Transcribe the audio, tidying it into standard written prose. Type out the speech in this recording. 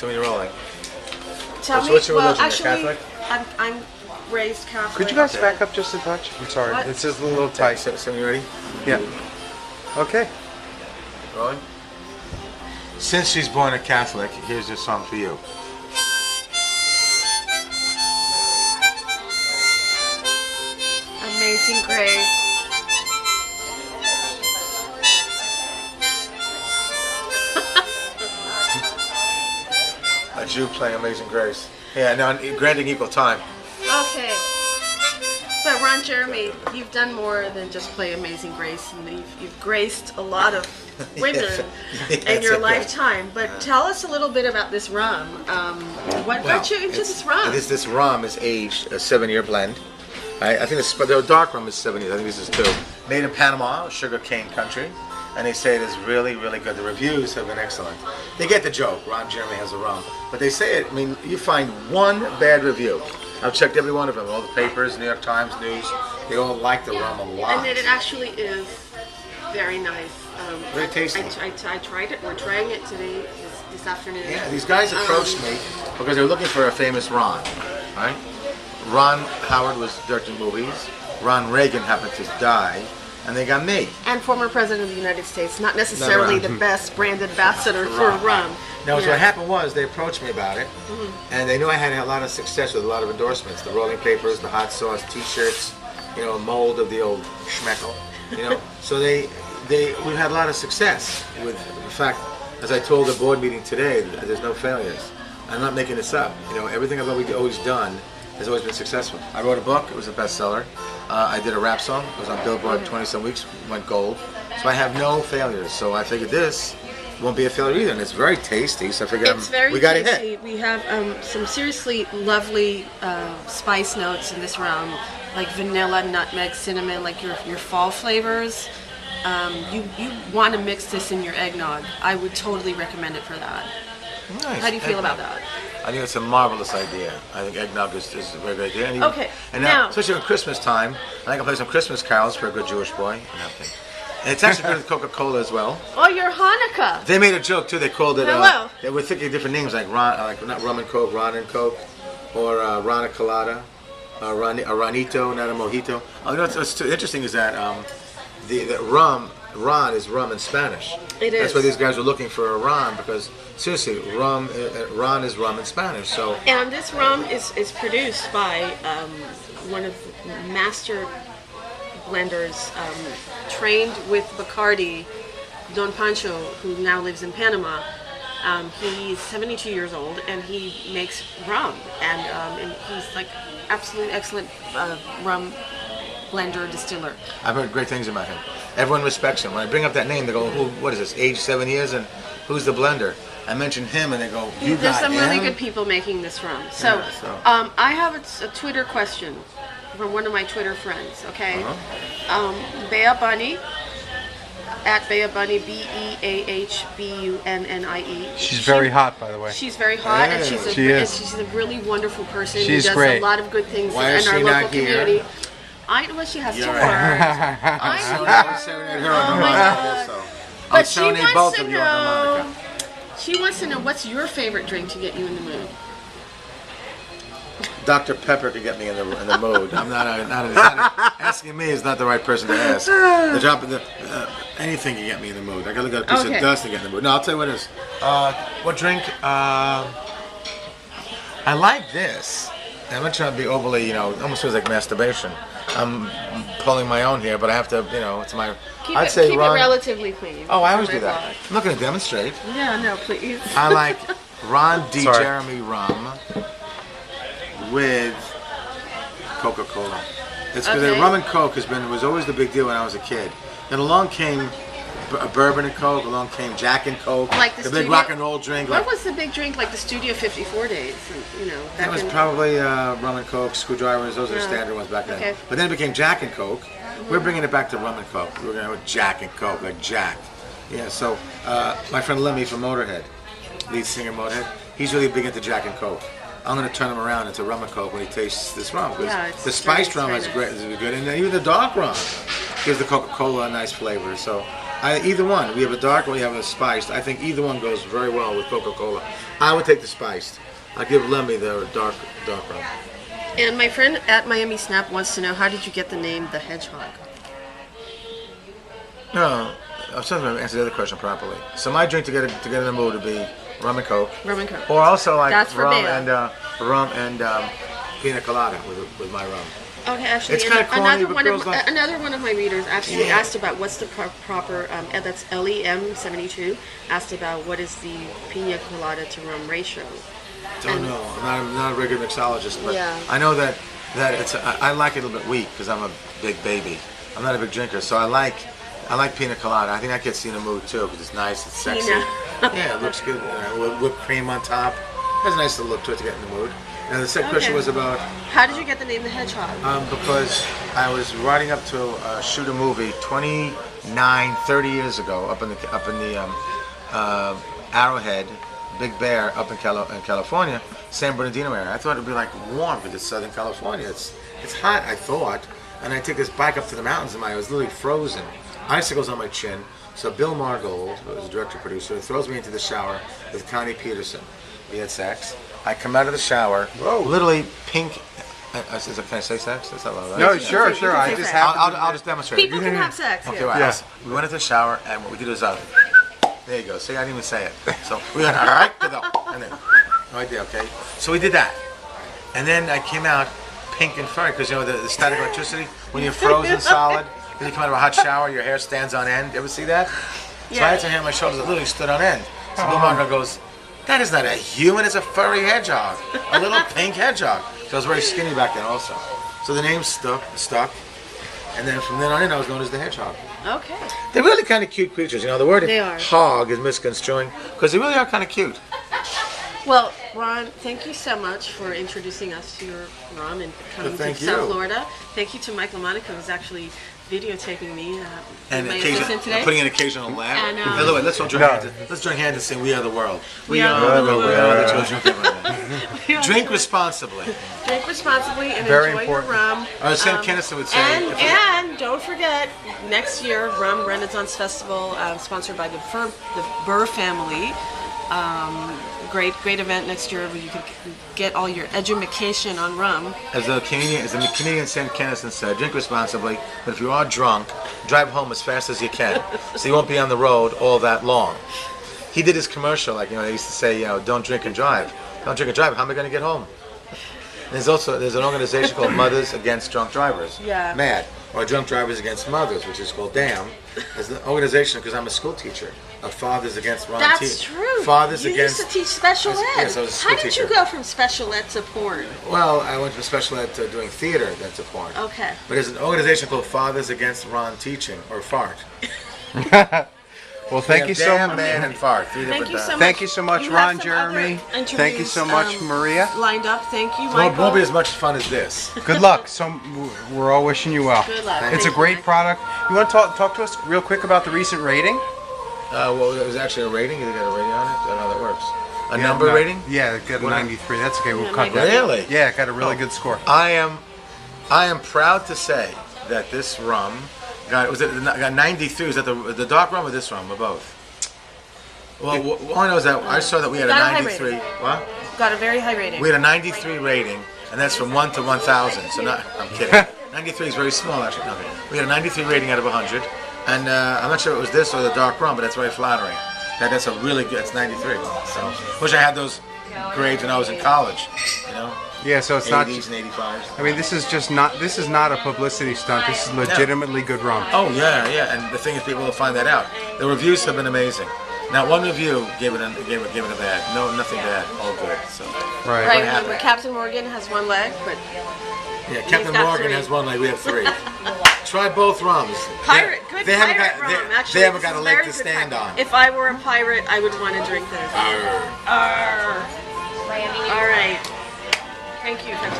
So when you're rolling. Tell me. What's your Well, religion? actually, Catholic? I'm raised Catholic. Could you guys back up just a touch? I'm sorry. What? It's just a little tight. So you ready? Yeah. Okay. Rolling. Since she's born a Catholic, here's a song for you. Amazing Grace. A Jew playing Amazing Grace. Yeah, no, granting equal time. Okay. But Ron Jeremy, you've done more than just play Amazing Grace. And you've graced a lot of women in your lifetime. But tell us a little bit about this rum. What got you into this rum? This rum is aged a 7-year blend. I think the dark rum is 7 years. I think this is 2. Made in Panama, sugar cane country. And they say it is really, really good. The reviews have been excellent. They get the joke. Ron Jeremy has a rum. But they say it, I mean, you find one bad review. I've checked every one of them. All the papers, New York Times, News. They all like the rum a lot. And it actually is very nice. Very tasty. I tried it. We're trying it today, this afternoon. Yeah, these guys approached me because they were looking for a famous Ron, right? Ron Howard was directing movies. Ron Reagan happened to die, and they got me. And former president of the United States, not necessarily the best brand ambassador for rum. No, so what happened was they approached me about it, and they knew I had a lot of success with a lot of endorsements. The rolling papers, the hot sauce, T-shirts, you know, a mold of the old schmeckel, you know. So we've had a lot of success with the fact, as I told the board meeting today, there's no failures. I'm not making this up. You know, everything I've always done has always been successful. I wrote a book, it was a bestseller. I did a rap song, it was on Billboard 20-some weeks, went gold. So I have no failures. So I figured this won't be a failure either, and it's very tasty. So I figured we got a hit. We have some seriously lovely spice notes in this rum, like vanilla, nutmeg, cinnamon, like your fall flavors. You want to mix this in your eggnog. I would totally recommend it for that. Nice. How do you feel about that? I think it's a marvelous idea. I think eggnog is a very good idea. And Okay, and now, especially at Christmas time, I can play some Christmas carols for a good Jewish boy. And it's actually good with Coca-Cola as well. Oh, your Hanukkah. They made a joke too. They called it. Hello. They were thinking of different names like not rum and Coke, Ron and Coke, or Rana Colada, a Ranito, not a Mojito. Oh, you know what's interesting is that the Ron is rum in Spanish. It is. That's why these guys were looking for a Ron, because seriously, Ron is rum in Spanish. So. And this rum is produced by one of the master blenders trained with Bacardi, Don Pancho, who now lives in Panama. He's 72 years old and he makes rum, and he's like absolutely excellent rum blender, distiller. I've heard great things about him. Everyone respects him. When I bring up that name, they go, what is this, age 7 years, and who's the blender? I mention him and they go, you There's got some him? really good people making this rum. So, Yeah, I have a Twitter question from one of my Twitter friends, okay? Bea Bunny, at Bea Bunny, BeahBunnie. She's very hot, by the way. She's very hot, and Yeah. she's a really wonderful person who She's does great. a lot of good things Why in is our she local not here? community. Well, she has to You're work. right. I know. I'll serenade her on the harmonica also. I'll But she serenade wants both to of you on the know. harmonica. She wants to know what's your favorite drink to get you in the mood. Dr. Pepper could get me in the mood. I'm not asking me is not the right person to ask. Anything can get me in the mood. I gotta look at a piece of dust to get in the mood. No, I'll tell you what it is. What drink? I like this. I'm not trying to be overly, almost feels like masturbation. I'm pulling my own here, but I have to, it's my. Keep I'd it say Ron. relatively clean. Oh, I always do Red that. Lodge. I'm not going to demonstrate. Yeah, no, please. I like Ron D. Sorry. Jeremy rum with Coca-Cola. It's because Okay. rum and Coke was always the big deal when I was a kid. Then along came bourbon and Coke. Along came Jack and Coke. Like the the big studio- rock and roll drink. What was the big drink like the Studio 54 days? That was probably rum and Coke, screwdrivers. Those are the standard ones back then. Okay. But then it became Jack and Coke. We're bringing it back to rum and Coke. We're going with Jack and Coke, like Jack. Yeah. So my friend Lemmy from Motorhead, lead singer Motorhead, he's really big into Jack and Coke. I'm going to turn him around into rum and Coke when he tastes this rum. Yeah, it's the spiced very rum nice. is great, is good, and even the dark rum gives the Coca-Cola a nice flavor. So Either one. We have a dark one, we have a spiced. I think either one goes very well with Coca-Cola. I would take the spiced. I'll give Lemmy the dark rum. And my friend at Miami Snap wants to know, how did you get the name The Hedgehog? No, I was trying to answer the other question properly. So my drink to get in the mood would be rum and Coke. Rum and Coke. Or also like That's for rum Bea. and pina colada with my rum. Okay, actually, It's kinda corny, another but one girls of like- another one of my readers actually Yeah. asked about what's the proper. That's LEM72 asked about what is the pina colada to rum ratio. Don't And- know. I'm not a regular mixologist, but Yeah. I know that it's. I like it a little bit weak because I'm a big baby. I'm not a big drinker, so I like pina colada. I think that gets you in the mood too because it's nice, it's sexy. Pina. Yeah, it looks good. With whipped cream on top. Has a nice little look to it to get in the mood. And the second question Okay. was about How did you get the name The Hedgehog? because I was riding up to shoot a movie 30 years ago up in the Arrowhead, Big Bear up in California, San Bernardino area. I thought it'd be like warm because it's Southern California. It's hot, I thought. And I take this bike up to the mountains and I was literally frozen. Icicles on my chin. So Bill Margold, who was the director producer, throws me into the shower with Connie Peterson. We had sex. I come out of the shower, literally pink. Can I say sex? That's not allowed, right? No, You sure, can sure. say I sex. just have. I'll just demonstrate. People can have sex. Okay, yeah. well, Yeah. we went into the shower and what we did was there you go. See, I didn't even say it. So we went right to the and then right there. Okay, so we did that, and then I came out pink and furry because the static electricity when you're frozen solid. When you come out of a hot shower, your hair stands on end. You ever see that? So I had some hair on my shoulders that literally stood on end. So Bill Margold goes, "That is not a human, it's a furry hedgehog. A little pink hedgehog." So I was very skinny back then also. So the name stuck. And then from then on in, I was known as the hedgehog. Okay. They're really kind of cute creatures. The word They are. hog is misconstruing because they really are kind of cute. Well, Ron, thank you so much for introducing us to your rum and coming Well, thank to South you. Florida. Thank you to Mike LaMonica, who's actually videotaping me. And my assistant today. putting an occasional laugh. And, By the way, let's all join No. hands. Let's join hands and sing "We Are the World." We are the world. Let's all drink it right now. Drink responsibly. Drink responsibly and Very enjoy important. your rum. Sam Kinison would say. And don't forget, next year, Rum Renaissance Festival, sponsored by the Burr family. Great event next year where you can get all your edumacation on rum. As the comedian Sam Kinison said, drink responsibly, but if you are drunk, drive home as fast as you can, so you won't be on the road all that long. He did his commercial, like, they used to say, don't drink and drive. Don't drink and drive, how am I going to get home? There's an organization called Mothers Against Drunk Drivers. Yeah. MAD, or Drunk Drivers Against Mothers, which is called DAM. It's an organization, because I'm a school teacher, of Fathers Against Ron That's true. Fathers you Against... used to teach special ed. Yes, I was a school How did teacher. you go from special ed to porn? Well, I went from special ed to doing theater, then to porn. Okay. But there's an organization called Fathers Against Ron Teaching, or FART. Well, thank you so Damn, much. man, and FART. Three Thank different you so much. Thank you so much, You have Ron some Jeremy. other interviews, Thank you so much, Maria. Lined up. Thank you, Well, it Michael. won't be as much fun as this. Good luck. We're all wishing you well. Good luck. It's a Thank great you. product. You want to talk to us real quick about the recent rating? Well, it was actually a rating. You got a rating on it? I don't know how that works. A number no, rating? Yeah, it got a What? 93. That's okay. We'll Yeah, cut maybe. that. Really? Yeah, it got a really good score. I am proud to say that this rum got 93. Was that the dark rum or this rum or both? Well, all I know is that I saw that we had a Got a high 93. rating. What? Got a very high rating. We had a 93 rating, and that's from 1 to 1,000. So I'm kidding. 93 is very small, actually. No, we had a 93 rating out of 100, and I'm not sure if it was this or the dark rum, but that's very flattering. That's a really good. It's 93. So wish I had those grades when I was in college. Yeah, so it's not. 80s and 85s. I mean, this is not a publicity stunt. This is legitimately good rum. Oh yeah, and the thing is, people will find that out. The reviews have been amazing. Not one review gave it a bad. No, nothing bad. All good. So Right. Right, happened? remember Captain Morgan has one leg, but yeah, Captain got Morgan 3. has one leg. We have 3. Try both rums. good They haven't pirate got- rum. they- Actually, they haven't this got a is leg very to good stand pirate. on. If I were a pirate, I would want to drink this. Arr. Arr. All right. Thank you. Fantastic.